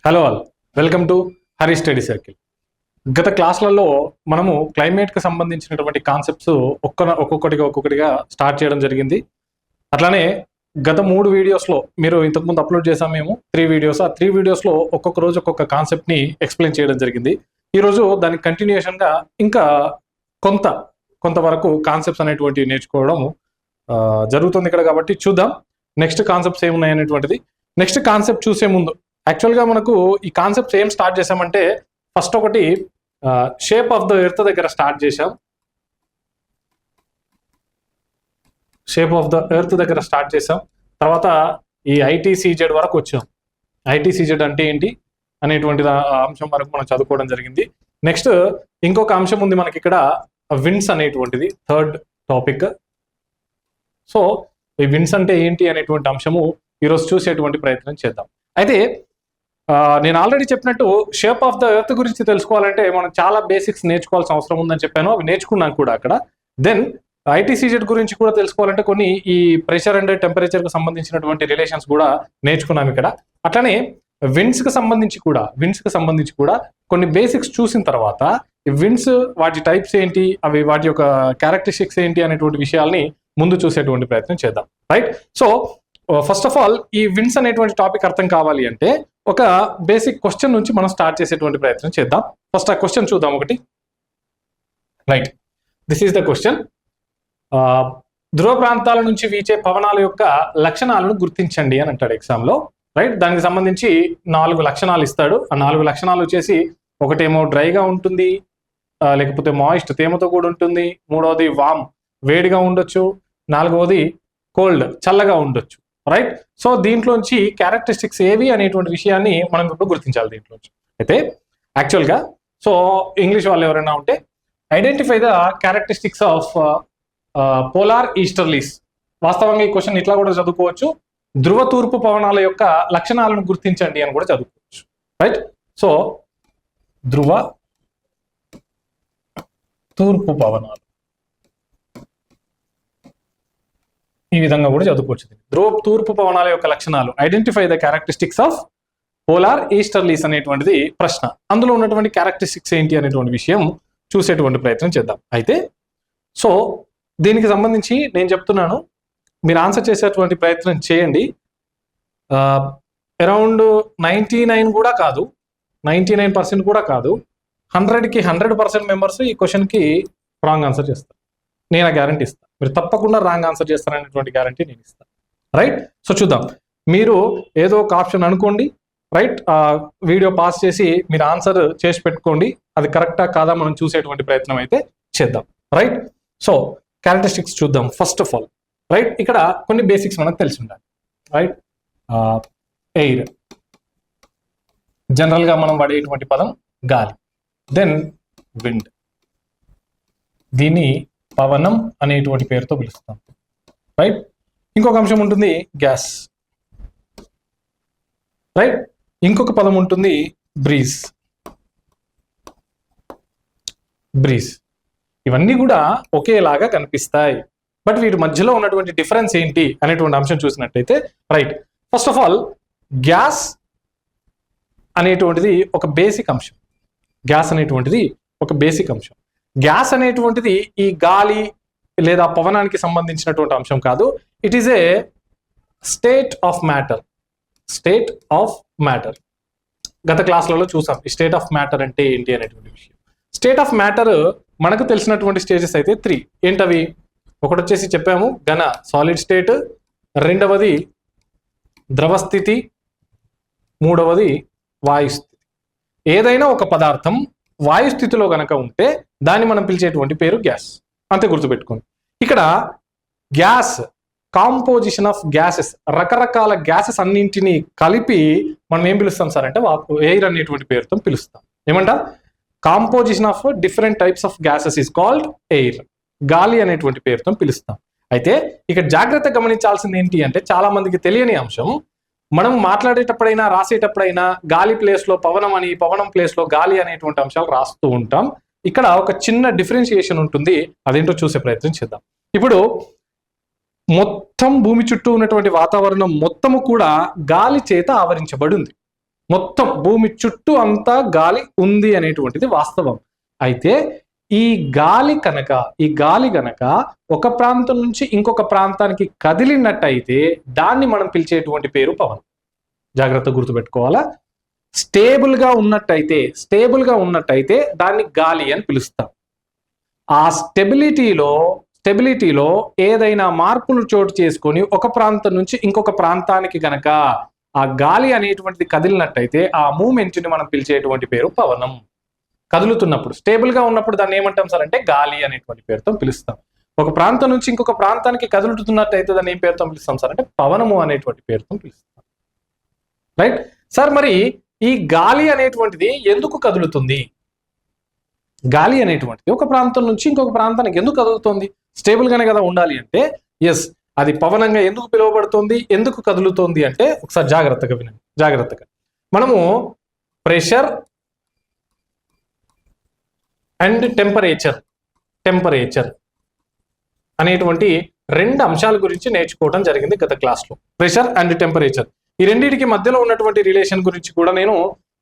Hello all, welcome to Hari study circle. గత క్లాసులలో మనము క్లైమేట్కి సంబంధించినటువంటి కాన్సెప్ట్స్ ఒక్కొక్కటిగా స్టార్ట్ చేయడం జరిగింది. అట్లానే గత 3 వీడియోస్లో మీరు ఇంతకుముందు అప్లోడ్ చేసాం మేము 3 వీడియోస్. ఆ 3 వీడియోస్లో ఒక్కొక్క రోజు ఒక్కొక్క కాన్సెప్ట్ని ఎక్స్ప్లెయిన్ చేయడం జరిగింది. ఈరోజు దానికి కంటిన్యూషన్గా ఇంకా కొంతవరకు కాన్సెప్ట్స్ అనేటువంటివి నేర్చుకోవడం జరుగుతుంది ఇక్కడ. కాబట్టి చూద్దాం నెక్స్ట్ కాన్సెప్ట్స్ ఏమున్నాయి అనేటువంటిది. నెక్స్ట్ కాన్సెప్ట్ చూసే ముందు యాక్చువల్గా మనకు ఈ కాన్సెప్ట్స్ ఏం స్టార్ట్ చేసామంటే, ఫస్ట్ ఒకటి షేప్ ఆఫ్ ద ఎర్త్ దగ్గర స్టార్ట్ చేసాం. షేప్ ఆఫ్ ద ఎర్త్ దగ్గర స్టార్ట్ చేసాం. తర్వాత ఈ ఐటీసీజెడ్ వరకు వచ్చాం. ఐటీసీజెడ్ అంటే ఏంటి అనేటువంటి అంశం వరకు మనం చదువుకోవడం జరిగింది. నెక్స్ట్ ఇంకొక అంశం ఉంది మనకి ఇక్కడ, విండ్స్ అనేటువంటిది థర్డ్ టాపిక్. సో ఈ విండ్స్ అంటే ఏంటి అనేటువంటి అంశము ఈరోజు చూసేటువంటి ప్రయత్నం చేద్దాం. అయితే నేను ఆల్రెడీ చెప్పినట్టు షేప్ ఆఫ్ ద ఎర్త్ గురించి తెలుసుకోవాలంటే మనం చాలా బేసిక్స్ నేర్చుకోవాల్సిన అవసరం ఉందని చెప్పాను. అవి నేర్చుకున్నాం కూడా అక్కడ. దెన్ ఐటీసీజెడ్ గురించి కూడా తెలుసుకోవాలంటే కొన్ని ఈ ప్రెషర్ అండ్ టెంపరేచర్కి సంబంధించినటువంటి రిలేషన్స్ కూడా నేర్చుకున్నాం ఇక్కడ. అట్లనే విండ్స్కి సంబంధించి కూడా కొన్ని బేసిక్స్ చూసిన తర్వాత ఈ విండ్స్ వాటి టైప్స్ ఏంటి, అవి వాటి యొక్క క్యారెక్టరిస్టిక్స్ ఏంటి అనేటువంటి విషయాల్ని ముందు చూసేటువంటి ప్రయత్నం చేద్దాం. Right. So first of all ఈ విండ్స్ అనేటువంటి టాపిక్ అర్థం కావాలి అంటే ఒక బేసిక్ క్వశ్చన్ నుంచి మనం స్టార్ట్ చేసేటువంటి ప్రయత్నం చేద్దాం. ఫస్ట్ ఆ క్వశ్చన్ చూద్దాం ఒకటి. Right, this is the question. ధ్రువ ప్రాంతాల నుంచి వీచే పవనాల యొక్క లక్షణాలను గుర్తించండి అని అంటాడు ఎగ్జామ్లో. రైట్, దానికి సంబంధించి 4 లక్షణాలు ఇస్తాడు. ఆ 4 లక్షణాలు వచ్చేసి ఒకటేమో డ్రైగా ఉంటుంది, లేకపోతే మాయిస్ట్ తేమతో కూడా ఉంటుంది, మూడవది వామ్ వేడిగా ఉండొచ్చు, 4వది కోల్డ్ చల్లగా ఉండొచ్చు. రైట్. సో దీంట్లోంచి క్యారెక్టరిస్టిక్స్ ఏవి అనేటువంటి విషయాన్ని మనం ఇప్పుడు గుర్తించాలి దీంట్లోంచి. అయితే యాక్చువల్గా సో ఇంగ్లీష్ వాళ్ళు ఎవరైనా ఉంటే identify the characteristics of polar easterlies. వాస్తవంగా ఈ క్వశ్చన్ ఇట్లా కూడా చదువుకోవచ్చు, ధ్రువ తూర్పు పవనాల యొక్క లక్షణాలను గుర్తించండి అని కూడా చదువుకోవచ్చు. రైట్. సో ధ్రువ తూర్పు పవనాలు ఈ విధంగా కూడా చదువుకోవచ్చు. ధ్రువ తూర్పు పవనాల యొక్క లక్షణాలు, identify the characteristics of polar easterlies అనేటువంటిది ప్రశ్న. అందులో ఉన్నటువంటి క్యారెక్టరిస్టిక్స్ ఏంటి అనేటువంటి విషయం చూసేటువంటి ప్రయత్నం చేద్దాం. అయితే సో దీనికి సంబంధించి నేను చెప్తున్నాను, మీరు ఆన్సర్ చేసేటువంటి ప్రయత్నం చేయండి. అరౌండ్ 99 కూడా కాదు, 99% కూడా కాదు, 100కి 100% మెంబర్స్ ఈ క్వశ్చన్కి రాంగ్ ఆన్సర్ చేస్తారు. నేను ఆ గ్యారంటీ ఇస్తాను. మీరు తప్పకుండా రాంగ్ ఆన్సర్ చేస్తారనేటువంటి గ్యారంటీ నేను ఇస్తాను. రైట్. సో చూద్దాం. మీరు ఏదో ఒక ఆప్షన్ అనుకోండి. రైట్. వీడియో పాస్ చేసి మీరు ఆన్సర్ చేసి పెట్టుకోండి. అది కరెక్టా కాదా మనం చూసేటువంటి ప్రయత్నం అయితే చేద్దాం. రైట్. సో క్యారెక్టరిస్టిక్స్ చూద్దాం. ఫస్ట్ ఆఫ్ ఆల్ రైట్, ఇక్కడ కొన్ని బేసిక్స్ మనకు తెలిసి ఉండాలి. రైట్. ఎయిర్, జనరల్గా మనం వాడేటువంటి పదం గాలి. దెన్ విండ్, దీన్ని పవనం అనేటువంటి పేరుతో పిలుస్తాం. రైట్. ఇంకొక అంశం ఉంటుంది గ్యాస్. రైట్. ఇంకొక పదం ఉంటుంది బ్రీజ్. ఇవన్నీ కూడా ఒకేలాగా కనిపిస్తాయి, బట్ వీటి మధ్యలో ఉన్నటువంటి డిఫరెన్స్ ఏంటి అనేటువంటి అంశం చూసినట్టయితే, right, first of all gas అనేటువంటిది ఒక బేసిక్ అంశం. గ్యాస్ అనేటువంటిది ఈ గాలి లేదా పవనానికి సంబంధించినటువంటి అంశం కాదు. It is a state of matter. గత క్లాసులలో చూసాం ఈ స్టేట్ ఆఫ్ మ్యాటర్ అంటే ఏంటి అనేటువంటి విషయం. స్టేట్ ఆఫ్ మ్యాటర్ మనకు తెలిసినటువంటి స్టేజెస్ అయితే 3. ఏంటవి? ఒకటి వచ్చేసి చెప్పాము ఘన సాలిడ్ స్టేట్, రెండవది ద్రవస్థితి, మూడవది వాయుస్థితి. ఏదైనా ఒక పదార్థం వాయుస్థితిలో గనక ఉంటే దాన్ని మనం పిలిచేటువంటి పేరు గ్యాస్. అంతే గుర్తుపెట్టుకోండి. ఇక్కడ గ్యాస్ కాంపోజిషన్ ఆఫ్ గ్యాసెస్, రకరకాల గ్యాసెస్ అన్నింటినీ కలిపి మనం ఏం పిలుస్తాం సార్ అంటే ఎయిర్ అనేటువంటి పేరుతో పిలుస్తాం. ఏమంటా? Composition of different types of gases is called air. గాలి అనేటువంటి పేరుతో పిలుస్తాం. అయితే ఇక్కడ జాగ్రత్త గమనించాల్సింది ఏంటి అంటే, చాలా మందికి తెలియని అంశం, మనం మాట్లాడేటప్పుడైనా రాసేటప్పుడైనా గాలి ప్లేస్లో పవనం అని, పవనం ప్లేస్లో గాలి అనేటువంటి అంశాలు రాస్తూ ఉంటాం. ఇక్కడ ఒక చిన్న డిఫరెన్షియేషన్ ఉంటుంది, అదేంటో చూసే ప్రయత్నం చేద్దాం. ఇప్పుడు మొత్తం భూమి చుట్టూ ఉన్నటువంటి వాతావరణం మొత్తము కూడా గాలి చేత ఆవరించబడి ఉంది. మొత్తం భూమి చుట్టూ అంతా గాలి ఉంది అనేటువంటిది వాస్తవం. అయితే ఈ గాలి గనక ఒక ప్రాంతం నుంచి ఇంకొక ప్రాంతానికి కదిలినట్టయితే దాన్ని మనం పిలిచేటువంటి పేరు పవనం. జాగ్రత్తగా గుర్తుపెట్టుకోవాలా. స్టేబుల్ గా ఉన్నట్టయితే దాన్ని గాలి అని పిలుస్తాం. ఆ స్టెబిలిటీలో ఏదైనా మార్పులు చోటు చేసుకొని ఒక ప్రాంతం నుంచి ఇంకొక ప్రాంతానికి గనక ఆ గాలి అనేటువంటిది కదిలినట్టయితే ఆ మూమెంట్ ని మనం పిలిచేటువంటి పేరు పవనం. కదులుతున్నప్పుడు, స్టేబుల్ గా ఉన్నప్పుడు దాన్ని ఏమంటాం సార్ అంటే గాలి అనేటువంటి పేరుతో పిలుస్తాం. ఒక ప్రాంతం నుంచి ఇంకొక ప్రాంతానికి కదులుతున్నట్టయితే దాన్ని ఏం పేరుతో పిలుస్తాం సార్ అంటే పవనము అనేటువంటి పేరుతో పిలుస్తాం. Right sir. మరి ఈ గాలి అనేటువంటిది ఎందుకు కదులుతుంది? గాలి అనేటువంటిది ఒక ప్రాంతం నుంచి ఇంకొక ప్రాంతానికి ఎందుకు కదులుతుంది? స్టేబుల్ గానే కదా ఉండాలి అంటే ఎస్, అది పవనంగా ఎందుకు పిలువబడుతుంది, ఎందుకు కదులుతోంది అంటే ఒకసారి జాగ్రత్తగా వినండి. జాగ్రత్తగా మనము ప్రెషర్ అండ్ టెంపరేచర్ అనేటువంటి రెండు అంశాల గురించి నేర్చుకోవడం జరిగింది గత క్లాస్లో. ప్రెషర్ అండ్ టెంపరేచర్, ఈ రెండింటికి మధ్యలో ఉన్నటువంటి రిలేషన్ గురించి కూడా నేను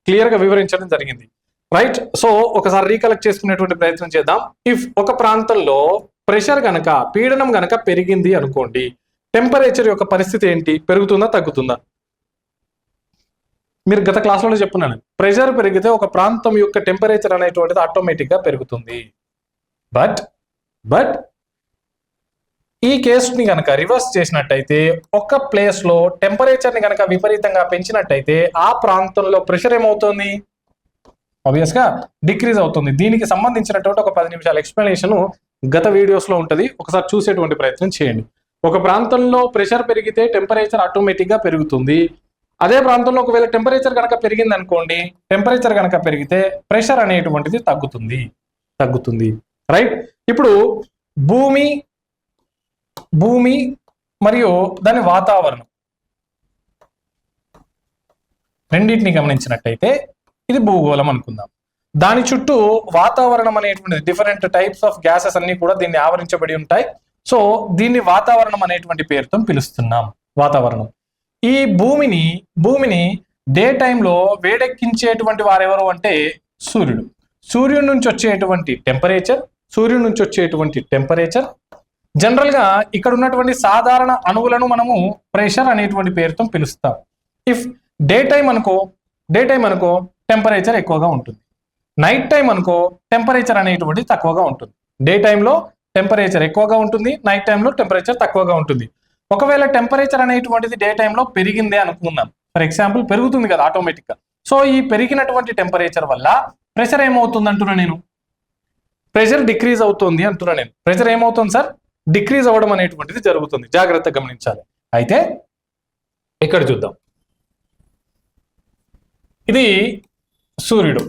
క్లియర్ గా వివరించడం జరిగింది. రైట్. సో ఒకసారి రీకలెక్ట్ చేసుకునేటువంటి ప్రయత్నం చేద్దాం. ఇఫ్ ఒక ప్రాంతంలో ప్రెషర్ గనక, పీడనం గనక పెరిగింది అనుకోండి, టెంపరేచర్ యొక్క పరిస్థితి ఏంటి? పెరుగుతుందా తగ్గుతుందా? మీరు గత క్లాసులో చెప్పున్నాను, ప్రెషర్ పెరిగితే ఒక ప్రాంతం యొక్క టెంపరేచర్ అనేటువంటిది ఆటోమేటిక్ గా పెరుగుతుంది. బట్ ఈ కేసుని గనక రివర్స్ చేసినట్టయితే, ఒక ప్లేస్ లో టెంపరేచర్ ని గనక విపరీతంగా పెంచినట్టయితే ఆ ప్రాంతంలో ప్రెషర్ ఏమవుతుంది? ఆబ్వియస్ గా డిక్రీజ్ అవుతుంది. దీనికి సంబంధించినటువంటి ఒక 10 నిమిషాల ఎక్స్ప్లెనేషన్ గత వీడియోస్ లో ఉంటది, ఒకసారి చూసేటువంటి ప్రయత్నం చేయండి. ఒక ప్రాంతంలో ప్రెషర్ పెరిగితే టెంపరేచర్ ఆటోమేటిక్ గా పెరుగుతుంది. అదే ప్రాంతంలో ఒకవేళ టెంపరేచర్ కనుక పెరిగింది అనుకోండి, టెంపరేచర్ కనుక పెరిగితే ప్రెషర్ అనేటువంటిది తగ్గుతుంది. రైట్. ఇప్పుడు భూమి మరియు దాని వాతావరణం రెండింటిని గమనించినట్టయితే ఇది భూగోళం అనుకుందాం. దాని చుట్టూ వాతావరణం అనేటువంటిది, డిఫరెంట్ టైప్స్ ఆఫ్ గ్యాసెస్ అన్ని కూడా దీన్ని ఆవరించబడి ఉంటాయి. సో దీన్ని వాతావరణం అనేటువంటి పేరుతో పిలుస్తున్నాం. వాతావరణం. ఈ భూమిని డే టైంలో వేడెక్కించేటువంటి వారెవరు అంటే సూర్యుడి నుంచి వచ్చేటువంటి టెంపరేచర్ జనరల్ గా ఇక్కడ ఉన్నటువంటి సాధారణ అణువులను మనము ప్రెషర్ అనేటువంటి పేరుతో పిలుస్తాం. ఇఫ్ డే టైం అనుకో టెంపరేచర్ ఎక్కువగా ఉంటుంది, నైట్ టైం అనుకో టెంపరేచర్ అనేటువంటి తక్కువగా ఉంటుంది. డే టైంలో టెంపరేచర్ ఎక్కువగా ఉంటుంది, నైట్ టైంలో టెంపరేచర్ తక్కువగా ఉంటుంది. ఒకవేళ టెంపరేచర్ అనేటువంటిది డే టైంలో పెరిగిందే అనుకుందాం, ఫర్ ఎగ్జాంపుల్ పెరుగుతుంది కదా ఆటోమేటిక్ గా. సో ఈ పెరిగినటువంటి టెంపరేచర్ వల్ల ప్రెషర్ ఏమవుతుంది అంటున్నా నేను? ప్రెషర్ డిక్రీజ్ అవుతుంది అంటున్నా నేను. ప్రెషర్ ఏమవుతుంది సార్? డిక్రీజ్ అవ్వడం అనేటువంటిది జరుగుతుంది. జాగ్రత్తగా గమనించాలి. అయితే ఇక్కడ చూద్దాం. ఇది సూర్యుడు.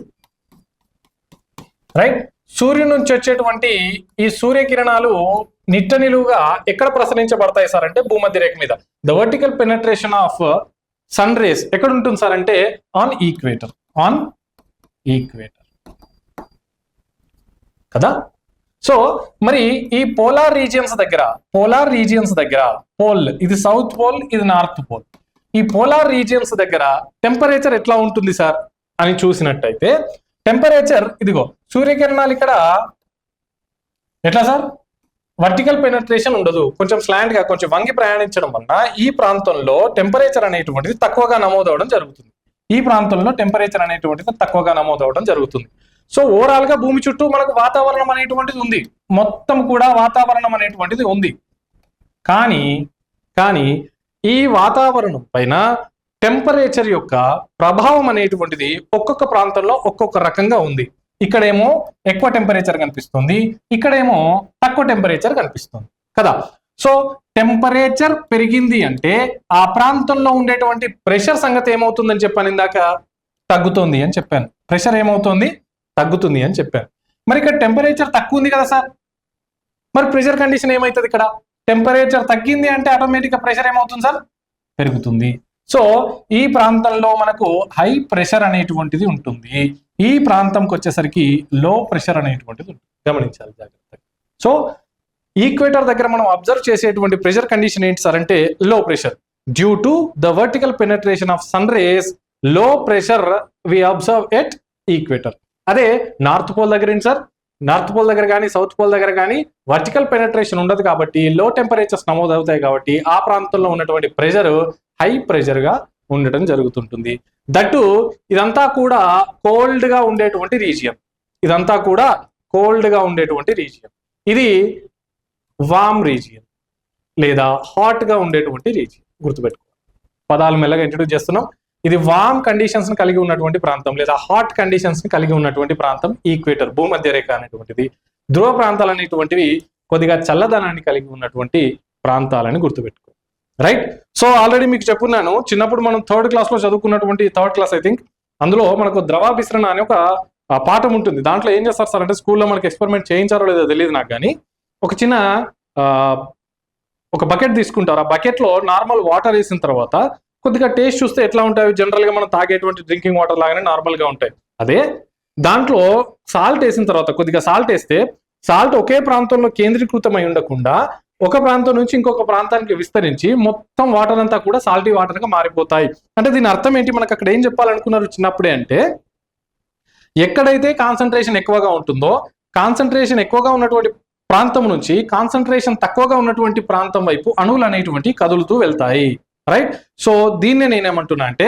రైట్. సూర్యుడి నుంచి వచ్చేటువంటి ఈ సూర్యకిరణాలు నిలువుగా ఎక్కడ ప్రసరించబడతాయి సార్ అంటే భూమధ్య రేఖ మీద. The vertical penetration of sun rays ఎక్కడ ఉంటుంది సార్ అంటే ఆన్ ఈక్వేటర్ కదా. సో మరి ఈ పోలార్ రీజియన్స్ దగ్గర పోల్, ఇది సౌత్ పోల్, ఇది నార్త్ పోల్. ఈ పోలార్ రీజియన్స్ దగ్గర టెంపరేచర్ ఎట్లా ఉంటుంది సార్ అని చూసినట్టయితే, టెంపరేచర్ ఇదిగో సూర్యకిరణాలు ఇక్కడ ఎట్లా సార్ వర్టికల్ పెనట్రేషన్ ఉండదు, కొంచెం స్లాంట్ గా కొంచెం వంగి ప్రయాణించడం వలన ఈ ప్రాంతంలో టెంపరేచర్ అనేటువంటిది తక్కువగా నమోదవడం జరుగుతుంది. సో ఓవరాల్ గా భూమి చుట్టూ మనకు వాతావరణం అనేటువంటిది ఉంది, మొత్తం కూడా వాతావరణం అనేటువంటిది ఉంది. కానీ ఈ వాతావరణం పైన టెంపరేచర్ యొక్క ప్రభావం అనేటువంటిది ఒక్కొక్క ప్రాంతంలో ఒక్కొక్క రకంగా ఉంది. ఇక్కడేమో ఎక్కువ టెంపరేచర్ కనిపిస్తుంది, ఇక్కడేమో తక్కువ టెంపరేచర్ కనిపిస్తుంది కదా. సో టెంపరేచర్ పెరిగింది అంటే ఆ ప్రాంతంలో ఉండేటువంటి ప్రెషర్ సంగతి ఏమవుతుందని చెప్పాను ఇందాక? తగ్గుతుంది అని చెప్పాను. ప్రెషర్ ఏమవుతుంది? తగ్గుతుంది అని చెప్పాను. మరి ఇక్కడ టెంపరేచర్ తక్కువ ఉంది కదా సార్, మరి ప్రెషర్ కండిషన్ ఏమవుతుంది? ఇక్కడ టెంపరేచర్ తగ్గింది అంటే ఆటోమేటిక్ గా ప్రెషర్ ఏమవుతుంది సార్? పెరుగుతుంది. సో ఈ ప్రాంతంలో మనకు హై ప్రెషర్ అనేటువంటిది ఉంటుంది, ఈ ప్రాంతంకి వచ్చేసరికి లో ప్రెషర్ అనేటువంటిది ఉంటుంది. గమనించాలి జాగ్రత్తగా. సో ఈక్వేటర్ దగ్గర మనం అబ్జర్వ్ చేసేటువంటి ప్రెషర్ కండిషన్ ఏంటి సార్ అంటే low pressure, due to the vertical penetration of sun rays low pressure we observe at equator. అదే నార్త్ పోల్ దగ్గర ఏంటి సార్, నార్త్ పోల్ దగ్గర కానీ సౌత్ పోల్ దగ్గర కానీ వర్టికల్ పెనట్రేషన్ ఉండదు కాబట్టి లో టెంపరేచర్స్ నమోదు అవుతాయి కాబట్టి ఆ ప్రాంతంలో ఉన్నటువంటి ప్రెషర్ హై ప్రెషర్ గా ఉండటం జరుగుతుంటుంది. దట్టు ఇదంతా కూడా కోల్డ్ గా ఉండేటువంటి రీజియన్, ఇదంతా కూడా కోల్డ్ గా ఉండేటువంటి రీజియన్. ఇది వామ్ రీజియన్ లేదా హాట్ గా ఉండేటువంటి రీజియన్. గుర్తుపెట్టుకోవాలి, పదాలు మెల్లగా ఇంట్రడ్యూస్ చేస్తున్నాం. ఇది వామ్ కండిషన్స్ ని కలిగి ఉన్నటువంటి ప్రాంతం లేదా హాట్ కండిషన్స్ ని కలిగి ఉన్నటువంటి ప్రాంతం ఈక్వేటర్, భూమధ్య రేఖ అనేటువంటిది. ధ్రువ ప్రాంతాలు అనేటువంటివి కొద్దిగా చల్లదనాన్ని కలిగి ఉన్నటువంటి ప్రాంతాలని గుర్తుపెట్టుకో. రైట్. సో ఆల్రెడీ మీకు చెప్పున్నాను, చిన్నప్పుడు మనం థర్డ్ క్లాస్ లో చదువుకున్నటువంటి, థర్డ్ క్లాస్ ఐ థింక్, అందులో మనకు ద్రవాభిసరణ అనే ఒక పాఠం ఉంటుంది. దాంట్లో ఏం చేస్తారు సార్ అంటే, స్కూల్లో మనకి ఎక్స్పెరిమెంట్ చేయించారో లేదో తెలియదు నాకు, కానీ ఒక చిన్న ఒక బకెట్ తీసుకుంటారు. ఆ బకెట్ లో నార్మల్ వాటర్ వేసిన తర్వాత కొద్దిగా టేస్ట్ చూస్తే ఎట్లా ఉంటాయి, జనరల్ గా మనం తాగేటువంటి డ్రింకింగ్ వాటర్ లాగానే నార్మల్ గా ఉంటాయి. అదే దాంట్లో సాల్ట్ వేసిన తర్వాత, కొద్దిగా సాల్ట్ వేస్తే సాల్ట్ ఒకే ప్రాంతంలో కేంద్రీకృతమై ఉండకుండా ఒక ప్రాంతం నుంచి ఇంకొక ప్రాంతానికి విస్తరించి మొత్తం వాటర్ అంతా కూడా సాల్టీ వాటర్ గా మారిపోతాయి. అంటే దీని అర్థం ఏంటి, మనకు అక్కడ ఏం చెప్పాలనుకున్నారు చిన్నప్పుడే అంటే, ఎక్కడైతే కాన్సన్ట్రేషన్ ఎక్కువగా ఉంటుందో, కాన్సన్ట్రేషన్ ఎక్కువగా ఉన్నటువంటి ప్రాంతం నుంచి కాన్సన్ట్రేషన్ తక్కువగా ఉన్నటువంటి ప్రాంతం వైపు అణువులు అనేటువంటి కదులుతూ వెళ్తాయి. రైట్. సో దీన్నే నేనేమంటున్నా అంటే,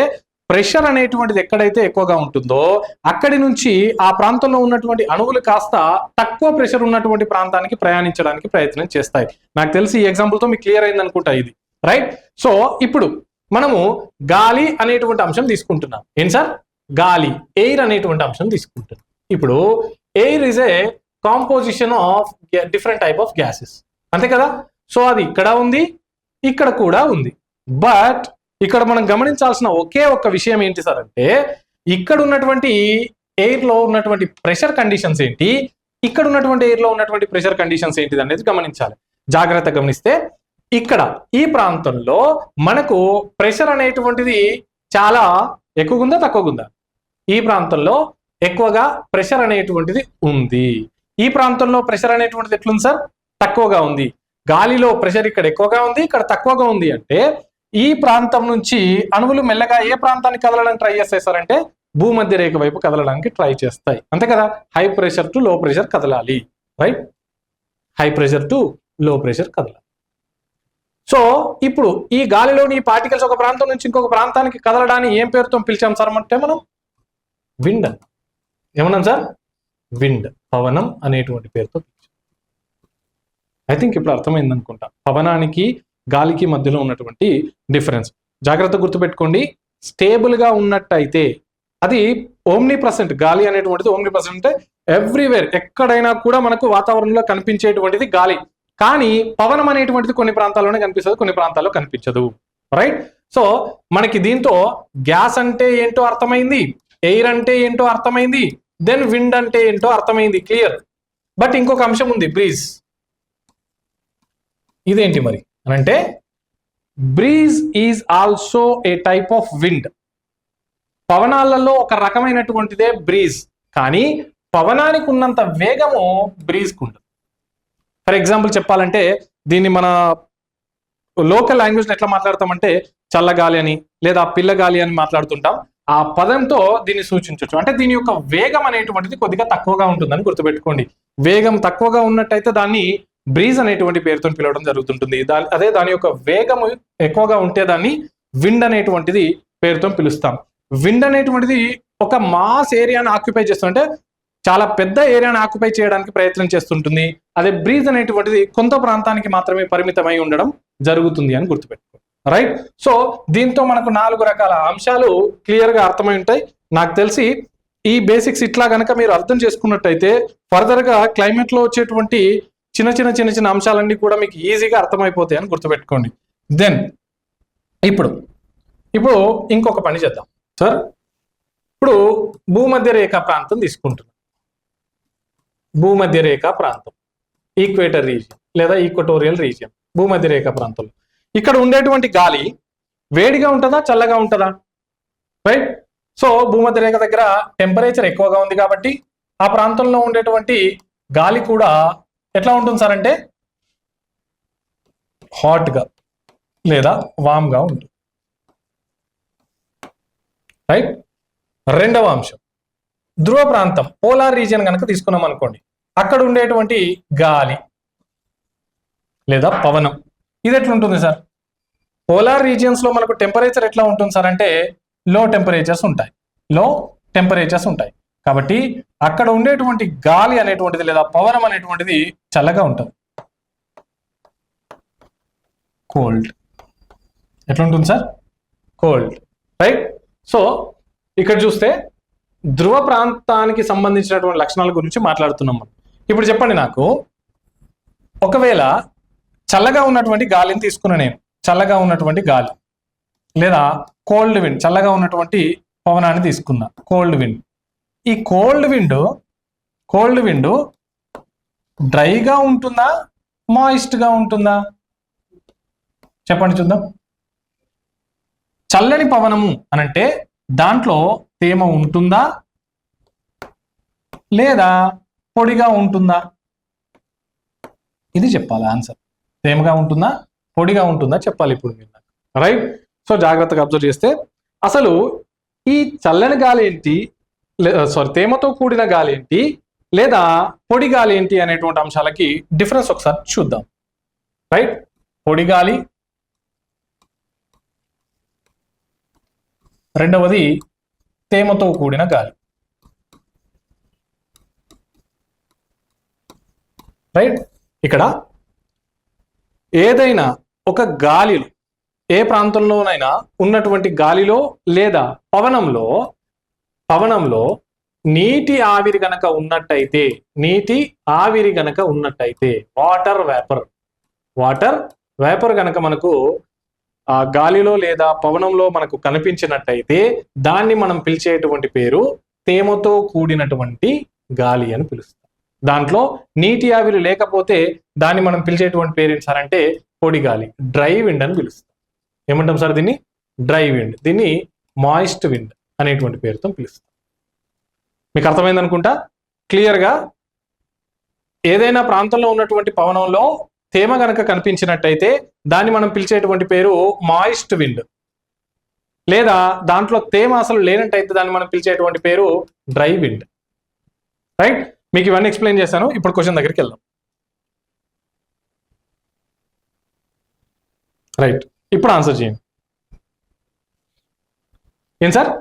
ప్రెషర్ అనేటువంటిది ఎక్కడైతే ఎక్కువగా ఉంటుందో అక్కడి నుంచి ఆ ప్రాంతంలో ఉన్నటువంటి అణువులు కాస్త తక్కువ ప్రెషర్ ఉన్నటువంటి ప్రాంతానికి ప్రయాణించడానికి ప్రయత్నం చేస్తాయి. నాకు తెలిసి ఈ ఎగ్జాంపుల్ తో మీకు క్లియర్ అయింది అనుకుంటా ఇది. రైట్. సో ఇప్పుడు మనము గాలి అనేటువంటి అంశం తీసుకుంటున్నాం. ఏంటి సార్, గాలి, ఎయిర్ అనేటువంటి అంశం తీసుకుంటున్నాం. ఇప్పుడు air is a composition of different type of gases, అంతే కదా. సో అది ఇక్కడ ఉంది, ఇక్కడ కూడా ఉంది. బట్ ఇక్కడ మనం గమనించాల్సిన ఒకే ఒక్క విషయం ఏంటి సార్ అంటే, ఇక్కడ ఉన్నటువంటి ఎయిర్ లో ఉన్నటువంటి ప్రెషర్ కండిషన్స్ ఏంటి, ఇక్కడ ఉన్నటువంటి ఎయిర్ లో ఉన్నటువంటి ప్రెషర్ కండిషన్స్ ఏంటిది అనేది గమనించాలి. జాగ్రత్తగా గమనిస్తే ఇక్కడ ఈ ప్రాంతంలో మనకు ప్రెషర్ అనేటువంటిది చాలా ఎక్కువగా ఉందా తక్కువగా ఉందా? ఈ ప్రాంతంలో ఎక్కువగా ప్రెషర్ అనేటువంటిది ఉంది. ఈ ప్రాంతంలో ప్రెషర్ అనేటువంటిది ఎట్లుంది సార్, తక్కువగా ఉంది. గాలిలో ప్రెషర్ ఇక్కడ ఎక్కువగా ఉంది, ఇక్కడ తక్కువగా ఉంది. అంటే ఈ ప్రాంతం నుంచి అణువులు మెల్లగా ఏ ప్రాంతానికి కదలడానికి ట్రై చేస్తాయి సార్ అంటే, భూమధ్య రేఖ వైపు కదలడానికి ట్రై చేస్తాయి, అంతే కదా. High pressure to low pressure కదలాలి. Right. High pressure to low pressure కదలాలి. సో ఇప్పుడు ఈ గాలిలోని ఈ పార్టికల్స్ ఒక ప్రాంతం నుంచి ఇంకొక ప్రాంతానికి కదలడాన్ని ఏం పేరుతో పిలిచాం సార్ అంటే, మనం విండ్. ఏమన్నాం సార్, విండ్, పవనం అనేటువంటి పేరుతో పిలిచాం. ఐ థింక్ ఇప్పుడు అర్థమైంది అనుకుంటా పవనానికి గాలికి మధ్యలో ఉన్నటువంటి డిఫరెన్స్. జాగ్రత్త గుర్తుపెట్టుకోండి. స్టేబుల్ గా ఉన్నట్టయితే అది ఓమ్ని ప్రెసెంట్, గాలి అనేటువంటిది ఓమ్ని ప్రెసెంట్ అంటే ఎవ్రీవేర్, ఎక్కడైనా కూడా మనకు వాతావరణంలో కనిపించేటువంటిది గాలి. కానీ పవనం అనేటువంటిది కొన్ని ప్రాంతాల్లోనే కనిపిస్తుంది, కొన్ని ప్రాంతాల్లో కనిపించదు. రైట్. సో మనకి దీంతో గ్యాస్ అంటే ఏంటో అర్థమైంది, ఎయిర్ అంటే ఏంటో అర్థమైంది, దెన్ విండ్ అంటే ఏంటో అర్థమైంది. క్లియర్. బట్ ఇంకొక అంశం ఉంది, బ్రీజ్. ఇదేంటి మరి అని అంటే, breeze is also a type of wind. పవనాలలో ఒక రకమైనటువంటిదే బ్రీజ్, కానీ పవనానికి ఉన్నంత వేగము బ్రీజ్కి ఉంటుంది. ఫర్ ఎగ్జాంపుల్ చెప్పాలంటే, దీన్ని మన లోకల్ లాంగ్వేజ్లో ఎట్లా మాట్లాడతామంటే, చల్లగాలి అని లేదా పిల్లగాలి అని మాట్లాడుతుంటాం. ఆ పదంతో దీన్ని సూచించవచ్చు. అంటే దీని యొక్క వేగం అనేటువంటిది కొద్దిగా తక్కువగా ఉంటుందని గుర్తుపెట్టుకోండి. వేగం తక్కువగా ఉన్నట్టయితే దాన్ని బ్రీజ్ అనేటువంటి పేరుతో పిలవడం జరుగుతుంటుంది. అదే దాని యొక్క వేగం ఎక్కువగా ఉంటే దాన్ని విండ్ అనేటువంటిది పేరుతో పిలుస్తాం. విండ్ అనేటువంటిది ఒక మాస్ ఏరియాను ఆక్యుపై చేస్తుంటే, చాలా పెద్ద ఏరియాను ఆక్యుపై చేయడానికి ప్రయత్నం చేస్తుంటుంది. అదే బ్రీజ్ అనేటువంటిది కొంత ప్రాంతానికి మాత్రమే పరిమితమై ఉండడం జరుగుతుంది అని గుర్తుపెట్టుకోండి. రైట్. సో దీంతో మనకు 4 రకాల అంశాలు క్లియర్ గా అర్థమై ఉంటాయి. నాకు తెలిసి ఈ బేసిక్స్ ఇట్లా గనక మీరు అర్థం చేసుకున్నట్టయితే ఫర్దర్ గా క్లైమేట్ లో వచ్చేటువంటి చిన్న చిన్న అంశాలన్నీ కూడా మీకు ఈజీగా అర్థమైపోతాయి అని గుర్తుపెట్టుకోండి. దెన్ ఇప్పుడు ఇంకొక పని చేద్దాం సార్. ఇప్పుడు భూమధ్య రేఖ ప్రాంతం తీసుకుంటున్నాం. భూమధ్య రేఖ ప్రాంతం, ఈక్వేటర్ రీజియన్ లేదా ఈక్వటోరియల్ రీజియన్, భూమధ్య రేఖ ప్రాంతంలో ఇక్కడ ఉండేటువంటి గాలి వేడిగా ఉంటుందా చల్లగా ఉంటుందా? రైట్. సో భూమధ్య రేఖ దగ్గర టెంపరేచర్ ఎక్కువగా ఉంది కాబట్టి ఆ ప్రాంతంలో ఉండేటువంటి గాలి కూడా ఎట్లా ఉంటుంది సార్ అంటే, హాట్గా లేదా వామ్గా ఉంటుంది. రైట్. రెండవ అంశం, ధ్రువ ప్రాంతం పోలార్ రీజియన్ కనుక తీసుకున్నాం అనుకోండి, అక్కడ ఉండేటువంటి గాలి లేదా పవనం ఇది ఎట్లుంటుంది సార్? పోలార్ రీజియన్స్ లో మనకు టెంపరేచర్ ఎట్లా ఉంటుంది సార్ అంటే లో టెంపరేచర్స్ ఉంటాయి. కాబట్టి అక్కడ ఉండేటువంటి గాలి అనేటువంటిది లేదా పవనం అనేటువంటిది చల్లగా ఉంటుంది, కోల్డ్. ఎట్లా ఉంటుంది సార్? కోల్డ్. రైట్. సో ఇక్కడ చూస్తే ధ్రువ ప్రాంతానికి సంబంధించినటువంటి లక్షణాల గురించి మాట్లాడుతున్నాం మనం. ఇప్పుడు చెప్పండి నాకు, ఒకవేళ చల్లగా ఉన్నటువంటి గాలిని తీసుకున్నా నేను, చల్లగా ఉన్నటువంటి గాలి లేదా కోల్డ్ విండ్, చల్లగా ఉన్నటువంటి పవనాన్ని తీసుకున్నా, కోల్డ్ విండ్. ఈ కోల్డ్ విండ్ డ్రైగా ఉంటుందా, మాయిస్ట్గా ఉంటుందా? చెప్పండి చూద్దాం. చల్లని పవనము అనంటే దాంట్లో తేమ ఉంటుందా లేదా పొడిగా ఉంటుందా? ఇది చెప్పాలి ఆన్సర్. తేమగా ఉంటుందా, పొడిగా ఉంటుందా చెప్పాలి ఇప్పుడు మీరు నాకు. రైట్. సో జాగ్రత్తగా అబ్జర్వ్ చేస్తే అసలు ఈ చల్లని గాలి ఏంటి, తేమతో కూడిన గాలి ఏంటి లేదా పొడి గాలి ఏంటి అనేటువంటి అంశాలకి డిఫరెన్స్ ఒకసారి చూద్దాం. రైట్. పొడి గాలి, రెండవది తేమతో కూడిన గాలి. రైట్. ఇక్కడ ఏదైనా ఒక గాలిలో, ఏ ప్రాంతంలోనైనా ఉన్నటువంటి గాలిలో లేదా పవనంలో నీటి ఆవిరి గనక ఉన్నట్టయితే వాటర్ వేపర్ గనక మనకు ఆ గాలిలో లేదా పవనంలో మనకు కనిపించినట్టయితే దాన్ని మనం పిలిచేటువంటి పేరు తేమతో కూడినటువంటి గాలి అని పిలుస్తాం. దాంట్లో నీటి ఆవిరి లేకపోతే దాన్ని మనం పిలిచేటువంటి పేరు ఏంటి సార్ అంటే పొడి గాలి, డ్రై విండ్ అని పిలుస్తాం. ఏమంటాం సార్ దీన్ని? Dry wind. దీన్ని మాయిస్ట్ విండ్ అనేటువంటి పేరుతో పిలుస్తాం. మీకు అర్థమైంది అనుకుంటా క్లియర్గా. ఏదైనా ప్రాంతంలో ఉన్నటువంటి పవనంలో తేమ గనక కనిపించినట్టయితే దాన్ని మనం పిలిచేటువంటి పేరు మాయిస్ట్ విండ్, లేదా దాంట్లో తేమ అసలు లేనట్టయితే దాన్ని మనం పిలిచేటువంటి పేరు డ్రై విండ్. రైట్. మీకు ఇవన్నీ ఎక్స్ప్లెయిన్ చేశాను. ఇప్పుడు క్వశ్చన్ దగ్గరికి వెళ్దాం. రైట్. ఇప్పుడు ఆన్సర్ చేయండి. ఏం sir?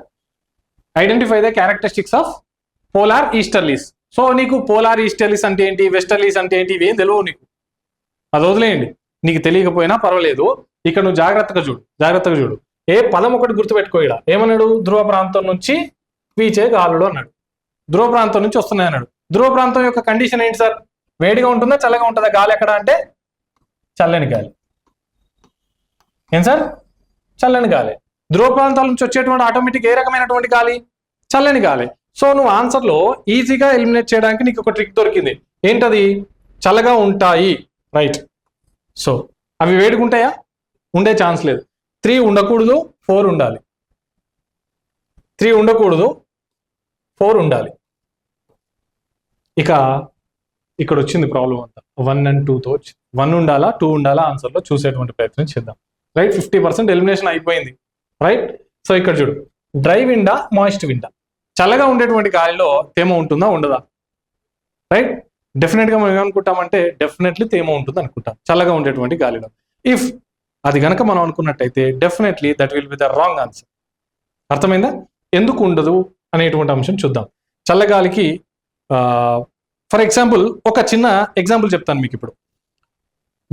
Identify the characteristics of polar easterlies. So నీకు పోలార్ ఈస్టర్లీస్ అంటే ఏంటి, వెస్టర్లీస్ అంటే ఏంటి, ఇవేం తెలియవు నీకు. అది వదిలేయండి, నీకు తెలియకపోయినా పర్వాలేదు. ఇక్కడ నువ్వు జాగ్రత్తగా చూడు. ఏ పదం ఒకటి గుర్తుపెట్టుకో. ఇక్కడ ఏమన్నాడు? ధ్రువ ప్రాంతం నుంచి వీచే గాలుడు అన్నాడు, ధ్రువ ప్రాంతం నుంచి వస్తున్నాయి అన్నాడు. ధ్రువ ప్రాంతం యొక్క కండిషన్ ఏంటి సార్? వేడిగా ఉంటుందా, చల్లగా ఉంటుందా గాలి? ఎక్కడ అంటే చల్లని గాలి. ఏం సార్? చల్లని గాలి. ధ్రువ ప్రాంతాల నుంచి వచ్చేటువంటి ఆటోమేటిక్ ఏ రకమైనటువంటి గాలి? చల్లని గాలి. సో నువ్వు ఆన్సర్లో ఈజీగా ఎలిమినేట్ చేయడానికి నీకు ఒక ట్రిక్ దొరికింది. ఏంటది? చల్లగా ఉంటాయి. రైట్. సో అవి వేడిగా ఉంటాయా? ఉండే ఛాన్స్ లేదు. 3 ఉండకూడదు, 4 ఉండాలి. 3 ఉండకూడదు, 4 ఉండాలి. ఇక ఇక్కడ వచ్చింది ప్రాబ్లం అంతా. 1 and 2తో వచ్చి 1 ఉండాలా, 2 ఉండాలా ఆన్సర్లో చూసేటువంటి ప్రయత్నం చేద్దాం. రైట్. 50% ఎలిమినేషన్ అయిపోయింది. రైట్. సో ఇక్కడ చూడు, డ్రై విండా, మాయిస్ట్ విండా. చల్లగా ఉండేటువంటి గాలిలో తేమ ఉంటుందా, ఉండదా? రైట్. డెఫినెట్గా మనం ఏమనుకుంటామంటే డెఫినెట్లీ తేమ ఉంటుంది అనుకుంటాం చల్లగా ఉండేటువంటి గాలిలో. ఇఫ్ అది గనక మనం అనుకున్నట్టయితే definitely that will be the wrong answer. అర్థమైందా? ఎందుకు ఉండదు అనేటువంటి అంశం చూద్దాం. చల్లగాలికి ఫర్ ఎగ్జాంపుల్ ఒక చిన్న ఎగ్జాంపుల్ చెప్తాను మీకు. ఇప్పుడు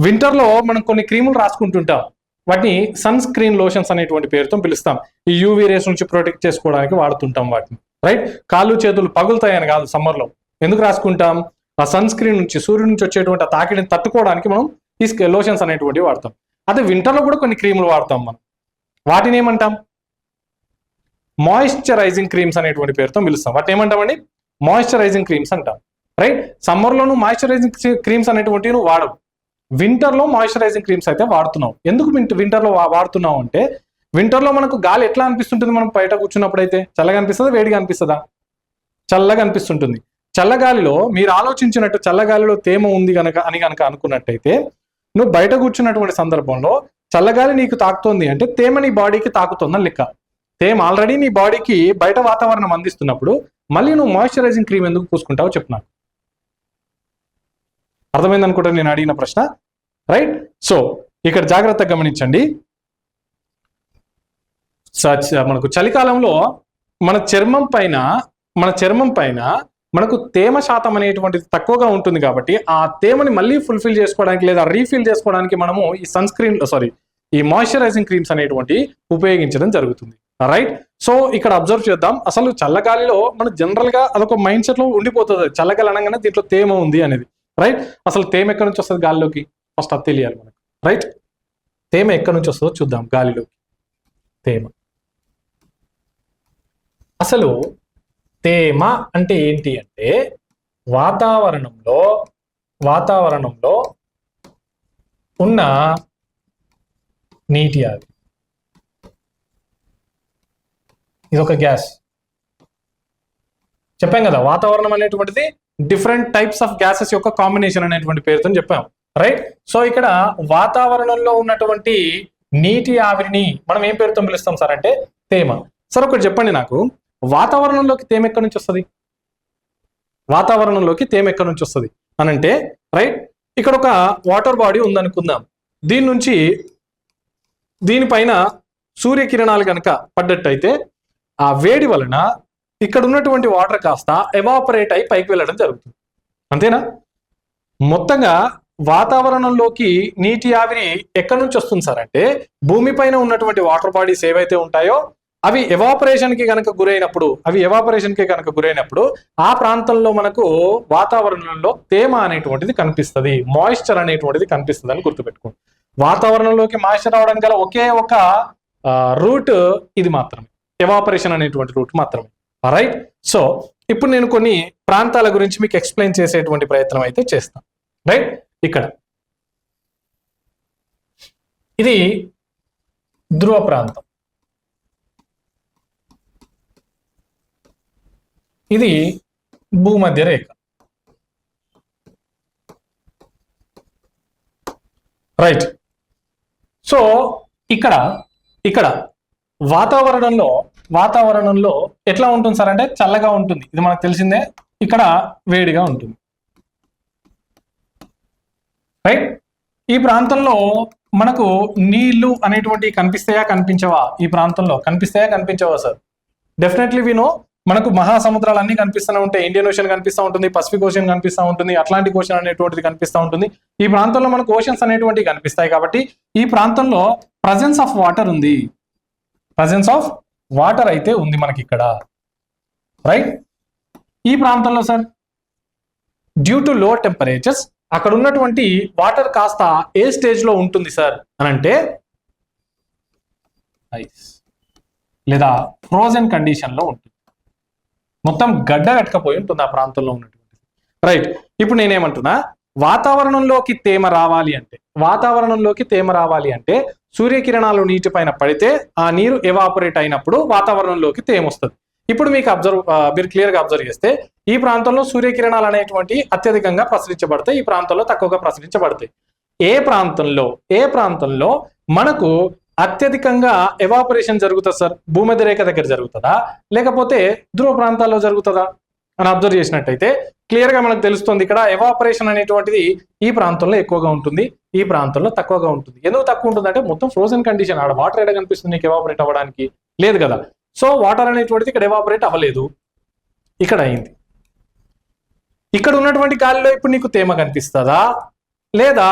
వింటర్లో మనం కొన్ని క్రీములు రాసుకుంటుంటాం, వాటిని సన్ స్క్రీన్ లోషన్స్ అనేటువంటి పేరుతో పిలుస్తాం. ఈ యూవీ రేస్ నుంచి ప్రొటెక్ట్ చేసుకోవడానికి వాడుతుంటాం వాటిని. రైట్. కాళ్ళు చేతులు పగులుతాయని కాదు, సమ్మర్లో ఎందుకు రాసుకుంటాం? ఆ సన్ స్క్రీన్ నుంచి, సూర్యుడి నుంచి వచ్చేటువంటి ఆ తాకిడిని తట్టుకోవడానికి మనం ఈ లోషన్స్ అనేటువంటివి వాడతాం. అదే వింటర్లో కూడా కొన్ని క్రీములు వాడతాం మనం. వాటిని ఏమంటాం? మాయిశ్చరైజింగ్ క్రీమ్స్ అనేటువంటి పేరుతో పిలుస్తాం. వాటిని ఏమంటామండి? మాయిశ్చరైజింగ్ క్రీమ్స్ అంటాం. రైట్. సమ్మర్లోను మాయిశ్చరైజింగ్ క్రీమ్స్ అనేటువంటివి నువ్వు వాడవు, వింటర్లో మాయిశ్చరైజింగ్ క్రీమ్స్ అయితే వాడుతున్నావు. ఎందుకు వింటర్లో వాడుతున్నావు అంటే వింటర్లో మనకు గాలి ఎట్లా అనిపిస్తుంటుంది? మనం బయట కూర్చున్నప్పుడు అయితే చల్లగా అనిపిస్తుందా, వేడిగా అనిపిస్తుందా? చల్లగా అనిపిస్తుంటుంది. చల్లగాలిలో మీరు ఆలోచించినట్టు చల్లగాలిలో తేమ ఉంది గనక అనుకున్నట్టయితే నువ్వు బయట కూర్చున్నటువంటి సందర్భంలో చల్లగాలి నీకు తాకుతోంది అంటే తేమ నీ బాడీకి తాకుతుందని లెక్క. తేమ ఆల్రెడీ నీ బాడీకి బయట వాతావరణం అందిస్తున్నప్పుడు మళ్ళీ నువ్వు మాయిశ్చరైజింగ్ క్రీమ్ ఎందుకు పూసుకుంటావో చెప్పు నాకు. అర్థమైంది అనుకుంటా నేను అడిగిన ప్రశ్న, రైట్? సో ఇక్కడ జాగ్రత్తగా గమనించండి. మనకు చలికాలంలో మన చర్మం పైన మనకు తేమ శాతం అనేటువంటిది తక్కువగా ఉంటుంది కాబట్టి ఆ తేమని మళ్ళీ ఫుల్ఫిల్ చేసుకోవడానికి లేదా రీఫిల్ చేసుకోవడానికి మనము ఈ మాయిశ్చరైజింగ్ క్రీమ్స్ అనేటువంటి ఉపయోగించడం జరుగుతుంది, రైట్? సో ఇక్కడ అబ్జర్వ్ చేద్దాం. అసలు చల్లగాలిలో మన జనరల్ గా అదొక మైండ్ సెట్ లో ఉండిపోతుంది, చల్లగాలి అనగానే దీంట్లో తేమ ఉంది అనేది, రైట్? అసలు తేమ ఎక్కడి నుంచి వస్తుంది గాలిలోకి, ఫస్ట్ అది తెలియాలి మనకు, రైట్? తేమ ఎక్కడి నుంచి వస్తుందో చూద్దాం. గాలిలోకి తేమ, అసలు తేమ అంటే ఏంటి అంటే వాతావరణంలో ఉన్న నీటి ఆవిరి. ఇది ఒక గ్యాస్. చెప్పాం కదా, వాతావరణం అనేటువంటిది డిఫరెంట్ టైప్స్ ఆఫ్ గ్యాసెస్ యొక్క కాంబినేషన్ అనేటువంటి పేరుతో చెప్పాం, రైట్? సో ఇక్కడ వాతావరణంలో ఉన్నటువంటి నీటి ఆవిరిని మనం ఏం పేరుతో పిలుస్తాం సార్ అంటే తేమ. సార్ ఒకటి చెప్పండి నాకు, వాతావరణంలోకి తేమ ఎక్కడి నుంచి వస్తుంది? వాతావరణంలోకి తేమ ఎక్కడి నుంచి వస్తుంది అని అంటే, రైట్, ఇక్కడ ఒక వాటర్ బాడీ ఉందనుకుందాం. దీనిపైన సూర్యకిరణాలు కనుక పడ్డట్టయితే ఆ వేడి వలన ఇక్కడ ఉన్నటువంటి వాటర్ కాస్త ఎవాపరేట్ అయి పైకి వెళ్ళడం జరుగుతుంది, అంతేనా? మొత్తంగా వాతావరణంలోకి నీటి ఆవిరి ఎక్కడి నుంచి వస్తుంది సార్ అంటే భూమిపైన ఉన్నటువంటి వాటర్ బాడీస్ ఏవైతే ఉంటాయో అవి ఎవాపరేషన్ కి కనుక గురైనప్పుడు ఆ ప్రాంతంలో మనకు వాతావరణంలో తేమ అనేటువంటిది కనిపిస్తుంది, మాయిశ్చర్ అనేటువంటిది కనిపిస్తుంది అని గుర్తుపెట్టుకోండి. వాతావరణంలోకి మాయిశ్చర్ రావడం గల ఒకే ఒక రూట్ ఇది మాత్రమే, ఎవాపరేషన్ అనేటువంటి రూట్ మాత్రమే, రైట్? సో ఇప్పుడు నేను కొన్ని ప్రాంతాల గురించి మీకు ఎక్స్ప్లెయిన్ చేసేటువంటి ప్రయత్నం అయితే చేస్తాను, రైట్? ఇక్కడ ఇది ధ్రువ ప్రాంతం, ఇది భూమధ్య రేఖ, రైట్? సో ఇక్కడ వాతావరణంలో ఎట్లా ఉంటుంది సార్ అంటే చల్లగా ఉంటుంది, ఇది మనకు తెలిసిందే. ఇక్కడ వేడిగా ఉంటుంది, రైట్? ఈ ప్రాంతంలో మనకు నీళ్లు అనేటువంటి కనిపిస్తాయా కనిపించవా? ఈ ప్రాంతంలో కనిపిస్తాయా కనిపించవా సార్? డెఫినెట్లీ వి నో, మనకు మహాసముద్రాలు అన్ని కనిపిస్తూనే ఉంటాయి. ఇండియన్ ఓషన్ కనిపిస్తూ ఉంటుంది, పసిఫిక్ ఓషన్ కనిపిస్తూ ఉంటుంది, అట్లాంటిక్ ఓషన్ అనేటువంటిది కనిపిస్తూ ఉంటుంది. ఈ ప్రాంతంలో మనకు ఓషన్స్ అనేటువంటివి కనిపిస్తాయి కాబట్టి ఈ ప్రాంతంలో ప్రజెన్స్ ఆఫ్ వాటర్ ఉంది, ప్రజెన్స్ ఆఫ్ వాటర్ అయితే ఉంది మనకి ఇక్కడ, రైట్? ఈ ప్రాంతంలో సార్ డ్యూ టు లో టెంపరేచర్స్ అక్కడ ఉన్నటువంటి వాటర్ కాస్త ఏ స్టేజ్ లో ఉంటుంది సార్ అని అంటే ఐస్ లేదా ఫ్రోజన్ కండిషన్ లో ఉంటుంది, మొత్తం గడ్డ కట్టకపోయి ఉంటుంది ఆ ప్రాంతంలో ఉన్నటువంటి, రైట్? ఇప్పుడు నేనేమంటున్నా, వాతావరణంలోకి తేమ రావాలి అంటే సూర్యకిరణాలు నీటి పైన పడితే ఆ నీరు ఎవాపరేట్ అయినప్పుడు వాతావరణంలోకి తేమ వస్తుంది. ఇప్పుడు మీకు మీరు క్లియర్ గా అబ్జర్వ్ చేస్తే ఈ ప్రాంతంలో సూర్యకిరణాలు అనేటువంటి అత్యధికంగా ప్రసరించబడతాయి, ఈ ప్రాంతంలో తక్కువగా ప్రసరించబడతాయి. ఏ ప్రాంతంలో మనకు అత్యధికంగా ఎవాపరేషన్ జరుగుతుంది సార్? భూమధ్య రేఖ దగ్గర జరుగుతుందా లేకపోతే ధ్రువ ప్రాంతాల్లో జరుగుతుందా అని అబ్జర్వ్ చేసినట్టయితే క్లియర్ గా మనకు తెలుస్తుంది, ఇక్కడ ఎవాపరేషన్ అనేటువంటిది ఈ ప్రాంతంలో ఎక్కువగా ఉంటుంది, ఈ ప్రాంతంలో తక్కువగా ఉంటుంది. ఎందుకు తక్కువ ఉంటుంది అంటే మొత్తం ఫ్రోజన్ కండిషన్, ఆడ వాటర్ ఎక్కడ కనిపిస్తుంది నీకు ఎవాపరేట్ అవ్వడానికి? లేదు కదా. సో వాటర్ అనేటువంటిది ఇక్కడ ఎవాపరేట్ అవ్వలేదు, ఇక్కడ అయింది. ఇక్కడ ఉన్నటువంటి గాలిలో ఇప్పుడు నీకు తేమ కనిపిస్తుందా లేదా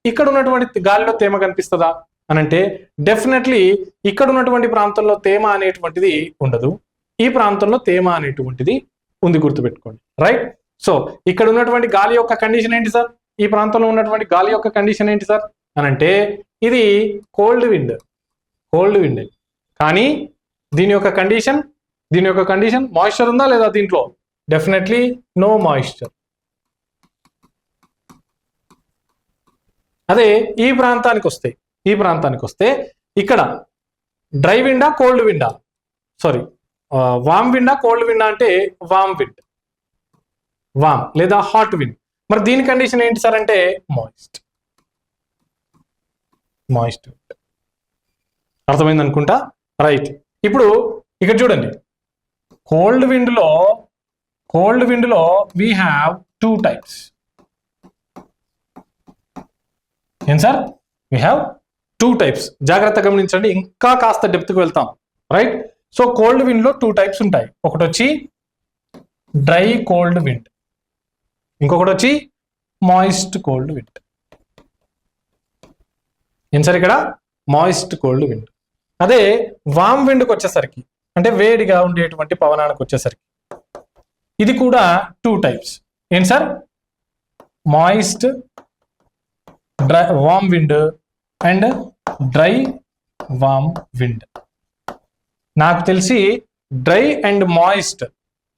ఇక్కడ ఉన్నటువంటి గాలిలో తేమ కనిపిస్తుందా అని అంటే డెఫినెట్లీ ఇక్కడ ఉన్నటువంటి ప్రాంతంలో తేమ అనేటువంటిది ఉండదు, ఈ ప్రాంతంలో తేమ అనేటువంటిది ఉంది, గుర్తుపెట్టుకోండి, రైట్? సో ఇక్కడ ఉన్నటువంటి గాలి యొక్క కండిషన్ ఏంటి సార్? ఈ ప్రాంతంలో ఉన్నటువంటి గాలి యొక్క కండిషన్ ఏంటి సార్ అని అంటే ఇది కోల్డ్ విండ్, కానీ దీని యొక్క కండిషన్ మాయిశ్చర్ ఉందా లేదా దీంట్లో? Definitely no moisture. అదే ఈ ప్రాంతానికి వస్తే ఇక్కడ డ్రై విండా కోల్డ్ విండా, వామ్ విండా కోల్డ్ విండా అంటే వామ్ లేదా హాట్ విండ్. మరి దీని కండిషన్ ఏంటి సార్ అంటే మాయిస్ట్. అర్థమైంది అనుకుంటా, రైట్? ఇప్పుడు ఇక్కడ చూడండి, కోల్డ్ విండ్ లో వీ హ్యావ్ 2 టైప్స్. ఏం సార్? We have 2 types. జాగ్రత్తగా గమనించండి, ఇంకా కాస్త డెప్త్కి వెళ్తాం. రైట్? సో కోల్డ్ విండ్ లో 2 టైప్స్ ఉంటాయి. ఒకటి వచ్చి డ్రై కోల్డ్ విండ్, ఇంకొకటి వచ్చి మాయిస్ట్ కోల్డ్ విండ్. ఏం సార్? ఇక్కడ మాయిస్ట్ కోల్డ్ విండ్. అదే వామ్ విండ్కి వచ్చేసరికి, అంటే వేడిగా ఉండేటువంటి పవనానికి వచ్చేసరికి, ఇది కూడా 2 టైప్స్. ఏం sir? Moist dry warm wind and dry warm wind. నాకు తెలిసి డ్రై అండ్ మాయిస్ట్,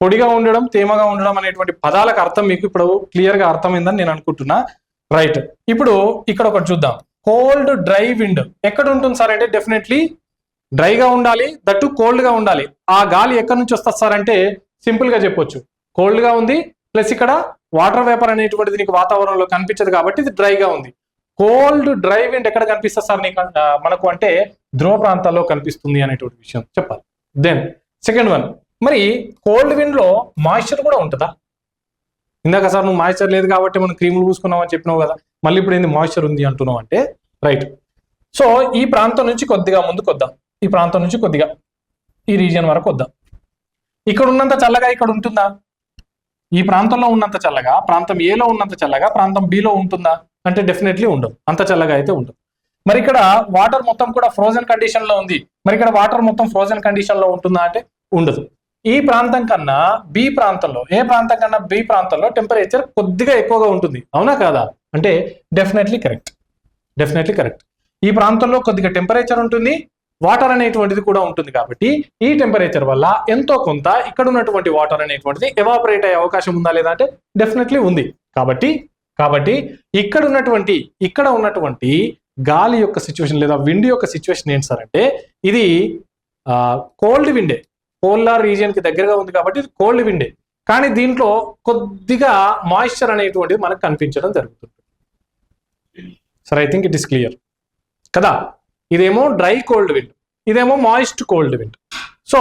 పొడిగా ఉండడం తేమగా ఉండడం అనేటువంటి పదాలకు అర్థం మీకు ఇప్పుడు క్లియర్గా అర్థమైందని నేను అనుకుంటున్నా. రైట్, ఇప్పుడు ఇక్కడ ఒకటి చూద్దాం. కోల్డ్ డ్రై విండ్ ఎక్కడ ఉంటుంది సార్ అంటే డెఫినెట్లీ డ్రైగా ఉండాలి, దట్టు కోల్డ్ గా ఉండాలి. ఆ గాలి ఎక్కడి నుంచి వస్తుంది సార్ అంటే సింపుల్ గా చెప్పొచ్చు, కోల్డ్ గా ఉంది ప్లస్ ఇక్కడ వాటర్ వేపర్ అనేటువంటిది నీకు వాతావరణంలో కనిపించదు కాబట్టి ఇది డ్రైగా ఉంది. కోల్డ్ డ్రై విండ్ ఎక్కడ కనిపిస్తుంది సార్ నీకు మనకు అంటే ధ్రువ ప్రాంతాల్లో కనిపిస్తుంది అనేటువంటి విషయం చెప్పాలి. దెన్ సెకండ్ వన్, మరి కోల్డ్ విండ్ లో మాయిశ్చర్ కూడా ఉంటుందా? ఇందాక సార్ నువ్వు మాయిశ్చర్ లేదు కాబట్టి మనం క్రీములు పూసుకున్నావు అని చెప్పినావు కదా, మళ్ళీ ఇప్పుడు ఏంది మాయిశ్చర్ ఉంది అంటున్నావు అంటే రైట్. సో ఈ ప్రాంతం నుంచి కొద్దిగా ముందుకు వద్దాం, ఈ ప్రాంతం నుంచి కొద్దిగా ఈ రీజియన్ వరకు వద్దాం. ఇక్కడ ఉన్నంత చల్లగా ఇక్కడ ఉంటుందా? ఈ ప్రాంతంలో ఉన్నంత చల్లగా ప్రాంతం ఏలో ఉన్నంత చల్లగా ప్రాంతం బిలో ఉంటుందా అంటే డెఫినెట్లీ ఉండదు, అంత చల్లగా అయితే ఉండదు. మరి ఇక్కడ వాటర్ మొత్తం కూడా ఫ్రోజన్ కండిషన్ లో ఉంది, మరి ఇక్కడ వాటర్ మొత్తం ఫ్రోజన్ కండిషన్ లో ఉంటుందా అంటే ఉండదు. ఈ ప్రాంతం కన్నా బి ప్రాంతంలో, ఏ ప్రాంతం కన్నా బి ప్రాంతంలో టెంపరేచర్ కొద్దిగా ఎక్కువగా ఉంటుంది, అవునా కాదా అంటే డెఫినెట్లీ కరెక్ట్, డెఫినెట్లీ కరెక్ట్. ఈ ప్రాంతంలో కొద్దిగా టెంపరేచర్ ఉంటుంది, వాటర్ అనేటువంటిది కూడా ఉంటుంది కాబట్టి ఈ టెంపరేచర్ వల్ల ఎంతో కొంత ఇక్కడ ఉన్నటువంటి వాటర్ అనేటువంటిది ఎవాపరేట్ అయ్యే అవకాశం ఉందా లేదా అంటే డెఫినెట్లీ ఉంది. కాబట్టి ఇక్కడ ఉన్నటువంటి గాలి యొక్క సిచ్యువేషన్ లేదా విండ్ యొక్క సిచ్యువేషన్ ఏంటి సార్ అంటే ఇది కోల్డ్ విండే, పోలార్ రీజియన్ కి దగ్గరగా ఉంది కాబట్టి ఇది కోల్డ్ విండే, కానీ దీంట్లో కొద్దిగా మాయిశ్చర్ అనేటువంటిది మనకు కనిపించడం జరుగుతుంది. సరే, I think it is clear కదా. ఇదేమో డ్రై కోల్డ్ విండ్, ఇదేమో మాయిస్ట్ కోల్డ్ విండ్. సో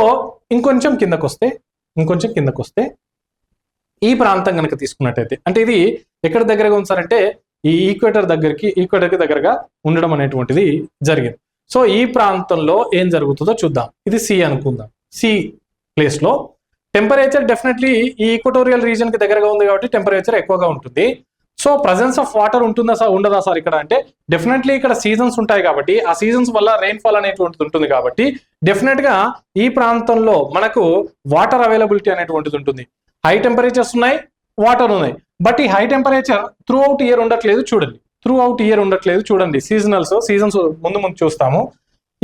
ఇంకొంచెం కిందకు వస్తే ఈ ప్రాంతం కనుక తీసుకున్నట్టయితే అంటే ఇది ఎక్కడ దగ్గరగా ఉంది సార్ అంటే ఈ ఈక్వేటర్ కి దగ్గరగా ఉండడం అనేటువంటిది జరిగింది. సో ఈ ప్రాంతంలో ఏం జరుగుతుందో చూద్దాం. ఇది సి అనుకుందాం. సి ప్లేస్ లో టెంపరేచర్ డెఫినెట్లీ ఈ ఈక్వటోరియల్ రీజియన్ కి దగ్గరగా ఉంది కాబట్టి టెంపరేచర్ ఎక్కువగా ఉంటుంది. సో ప్రజెన్స్ ఆఫ్ వాటర్ ఉంటుందా సార్ ఉండదా సార్ ఇక్కడ అంటే డెఫినెట్లీ ఇక్కడ సీజన్స్ ఉంటాయి కాబట్టి ఆ సీజన్స్ వల్ల రెయిన్ఫాల్ అనేటువంటిది ఉంటుంది కాబట్టి డెఫినెట్ గా ఈ ప్రాంతంలో మనకు వాటర్ అవైలబిలిటీ అనేటువంటిది ఉంటుంది. హై టెంపరేచర్స్ ఉన్నాయి, వాటర్ ఉన్నాయి, బట్ ఈ high temperature through out year ఉండట్లేదు చూడండి. సీజన్స్ ముందు చూస్తాము.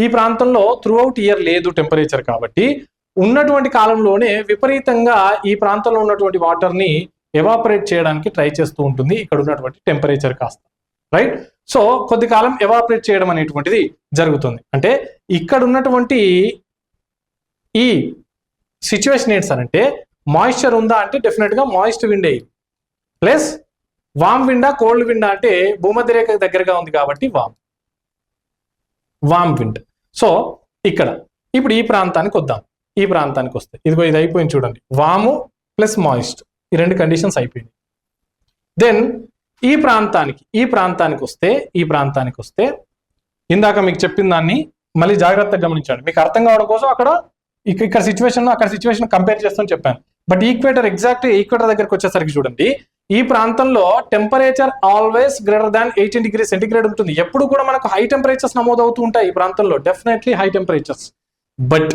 ఈ ప్రాంతంలో త్రూ అవుట్ ఇయర్ లేదు టెంపరేచర్ కాబట్టి ఉన్నటువంటి కాలంలోనే విపరీతంగా ఈ ప్రాంతంలో ఉన్నటువంటి వాటర్ ని ఎవాపరేట్ చేయడానికి ట్రై చేస్తూ ఉంటుంది ఇక్కడ ఉన్నటువంటి టెంపరేచర్ కాస్త. రైట్, సో కొద్ది కాలం ఎవాపరేట్ చేయడం అనేటువంటిది జరుగుతుంది. అంటే ఇక్కడ ఉన్నటువంటి ఈ సిచ్యువేషన్ ఏంటి సార్ అంటే మాయిశ్చర్ ఉందా అంటే డెఫినెట్ గా మాయిస్ట్ విండే ప్లస్ వామ్ విండా కోల్డ్ విండా అంటే భూమధ్య రేఖ దగ్గరగా ఉంది కాబట్టి వామ్ విండ్. సో ఇప్పుడు ఈ ప్రాంతానికి వద్దాం. ఈ ప్రాంతానికి వస్తే ఇదిగో ఇది అయిపోయింది చూడండి, వాము ప్లస్ మాయిస్ట్, ఈ రెండు కండిషన్స్ అయిపోయింది. దెన్ ఈ ప్రాంతానికి వస్తే ఇందాక మీకు చెప్పిన దాన్ని మళ్ళీ జాగ్రత్తగా గమనించండి, మీకు అర్థం కావడం కోసం ఇక్కడ సిచ్యువేషన్ అక్కడ సిచ్యువేషన్ కంపేర్ చేస్తామని చెప్పాను. బట్ ఈక్వేటర్ దగ్గరికి వచ్చేసరికి చూడండి, ఈ ప్రాంతంలో temperature always greater than 18 degree centigrade ఉంటుంది. ఎప్పుడు కూడా మనకు హై టెంపరేచర్స్ నమోదవుతూ ఉంటాయి ఈ ప్రాంతంలో, డెఫినెట్లీ హై టెంపరేచర్స్. బట్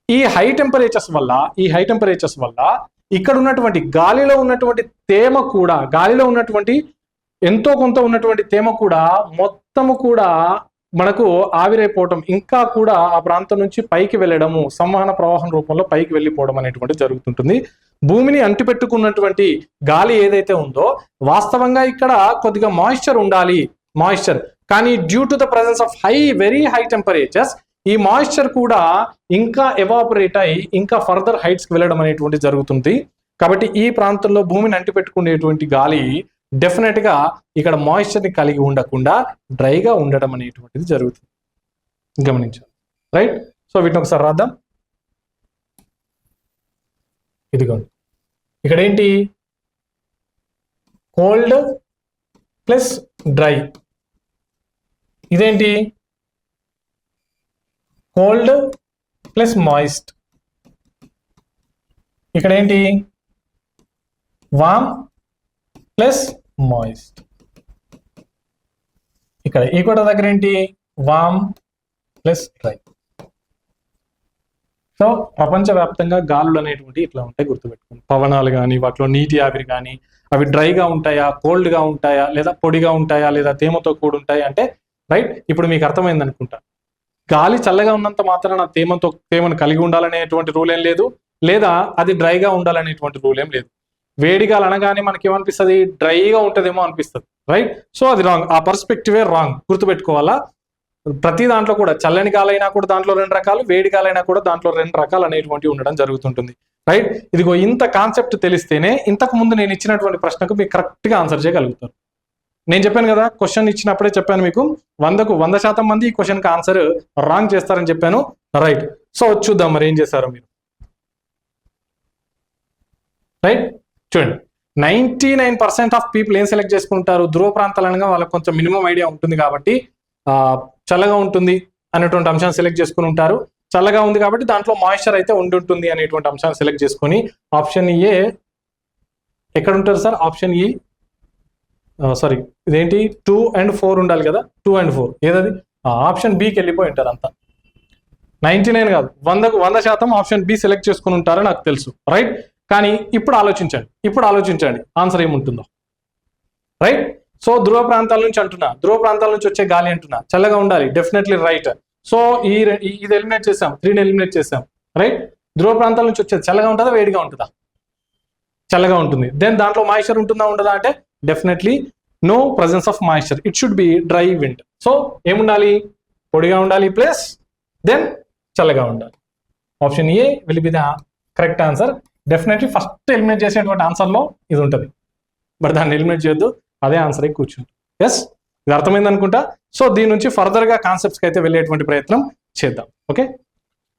ఈ హై టెంపరేచర్స్ వల్ల ఇక్కడ ఉన్నటువంటి గాలిలో ఉన్నటువంటి ఎంతో కొంత ఉన్నటువంటి తేమ కూడా మొత్తము కూడా మనకు ఆవిరైపోవటం, ఇంకా కూడా ఆ ప్రాంతం నుంచి పైకి వెళ్ళడము, సంవహన ప్రవాహం రూపంలో పైకి వెళ్ళిపోవడం అనేటువంటి జరుగుతుంటుంది. భూమిని అంటిపెట్టుకున్నటువంటి గాలి ఏదైతే ఉందో వాస్తవంగా ఇక్కడ కొద్దిగా మాయిశ్చర్ ఉండాలి, కానీ due to the presence of very high temperatures ఈ మాయిశ్చర్ కూడా ఇంకా ఎవాపరేట్ అయి ఇంకా ఫర్దర్ హైట్స్కి వెళ్ళడం అనేటువంటి జరుగుతుంది. కాబట్టి ఈ ప్రాంతంలో భూమిని అంటిపెట్టుకునేటువంటి గాలి డెఫినెట్ గా ఇక్కడ మాయిశ్చర్ని కలిగి ఉండకుండా డ్రైగా ఉండడం అనేటువంటిది జరుగుతుంది, గమనించాలి. రైట్, సో వీటిని ఒకసారి రాద్దాం. ఇదిగోండి, ఇక్కడ ఏంటి, కోల్డ్ ప్లస్ డ్రై. ఇదేంటి, కోల్డ్ ప్లస్ మాయిస్ట్. ఇక్కడ ఏంటి, వామ్ ప్లస్ మాయిస్ట్. ఇక్కడ ఈక్వేటర్ దగ్గర ఏంటి, వామ్ ప్లస్ డ్రై. సో ప్రపంచవ్యాప్తంగా గాలులు అనేటువంటి ఇట్లా ఉంటాయి, గుర్తుపెట్టుకోండి. పవనాలు కానీ, వాటిలో నీటి ఆవిరి కానీ, అవి డ్రైగా ఉంటాయా, కోల్డ్గా ఉంటాయా, లేదా పొడిగా ఉంటాయా, లేదా తేమతో కూడి ఉంటాయా అంటే, రైట్, ఇప్పుడు మీకు అర్థమైంది అనుకుంటా. గాలి చల్లగా ఉన్నంత మాత్రాన తేమను కలిగి ఉండాలనేటువంటి రూల్ ఏం లేదు, లేదా అది డ్రైగా ఉండాలనేటువంటి రూల్ ఏం లేదు. వేడిగాలు అనగానే మనకి ఏమనిపిస్తుంది, డ్రైగా ఉంటుందేమో అనిపిస్తుంది, రైట్. సో అది రాంగ్, ఆ పర్స్పెక్టివే రాంగ్, గుర్తుపెట్టుకోవాలా. ప్రతి దాంట్లో కూడా చల్లని గాలైనా కూడా దాంట్లో 2 రకాలు, వేడి గాలైనా కూడా దాంట్లో 2 రకాలు అనేటువంటి ఉండడం జరుగుతుంటుంది, రైట్. ఇదిగో ఇంత కాన్సెప్ట్ తెలిస్తేనే ఇంతకు ముందు నేను ఇచ్చినటువంటి ప్రశ్నకు మీకు కరెక్ట్ గా ఆన్సర్ చేయగలుగుతారు. నేను చెప్పాను కదా, క్వశ్చన్ ఇచ్చినప్పుడే చెప్పాను మీకు 100% మంది ఈ క్వశ్చన్కి ఆన్సర్ రాంగ్ చేస్తారని చెప్పాను, రైట్. సో చూద్దాం మరి ఏం చేశారు మీరు, రైట్. చూడండి, 99% ఆఫ్ పీపుల్ ఏం సెలెక్ట్ చేసుకుంటారు, ధ్రువ ప్రాంతాలు అనగా వాళ్ళకి కొంచెం మినిమం ఐడియా ఉంటుంది కాబట్టి చల్లగా ఉంటుంది అనేటువంటి అంశాన్ని సెలెక్ట్ చేసుకుని ఉంటారు. చల్లగా ఉంది కాబట్టి దాంట్లో మాయిశ్చర్ అయితే ఉంటుంది అనేటువంటి అంశాన్ని సెలెక్ట్ చేసుకుని ఆప్షన్ ఏ ఎక్కడ ఉంటారు సార్, ఆప్షన్ ఈ సారీ ఇదేంటి 2 and 4 ఉండాలి కదా, 2 and 4 ఏదది, ఆప్షన్ బికి వెళ్ళిపోయి ఉంటారు అంతా. 99 కాదు, 100% ఆప్షన్ బి సెలెక్ట్ చేసుకుని ఉంటారని నాకు తెలుసు, రైట్. కానీ ఇప్పుడు ఆలోచించండి ఆన్సర్ ఏముంటుందో, రైట్. సో ధ్రువ ప్రాంతాల నుంచి అంటున్నా, ధ్రువ ప్రాంతాల నుంచి వచ్చే గాలి అంటున్నా, చల్లగా ఉండాలి, డెఫినెట్లీ రైట్. సో ఇది ఎలిమినేట్ చేసాం, 3ని ఎలిమినేట్ చేసాం, రైట్. ధ్రువ ప్రాంతాల నుంచి వచ్చేది చల్లగా ఉంటుందా, వేడిగా ఉంటుందా, చల్లగా ఉంటుంది. దెన్ దాంట్లో మాయిశ్చర్ ఉంటుందా, ఉండదా అంటే definitely no presence of moisture, it should be dry wind. So ఏముండాలి, పొడిగా ఉండాలి ప్లస్ దెన్ చల్లగా ఉండాలి. Option A will be the correct answer. Definitely first eliminate చేసేటువంటి ఆన్సర్లో ఇది ఉంటుంది, బట్ దాన్ని ఎలిమినేట్ చేయొద్దు, అదే ఆన్సర్ కూర్చుంటుంది. ఎస్, ఇది అర్థమైంది అనుకుంటా. సో దీని నుంచి ఫర్దర్ గా కాన్సెప్ట్స్కి అయితే వెళ్ళేటువంటి ప్రయత్నం చేద్దాం. ఓకే.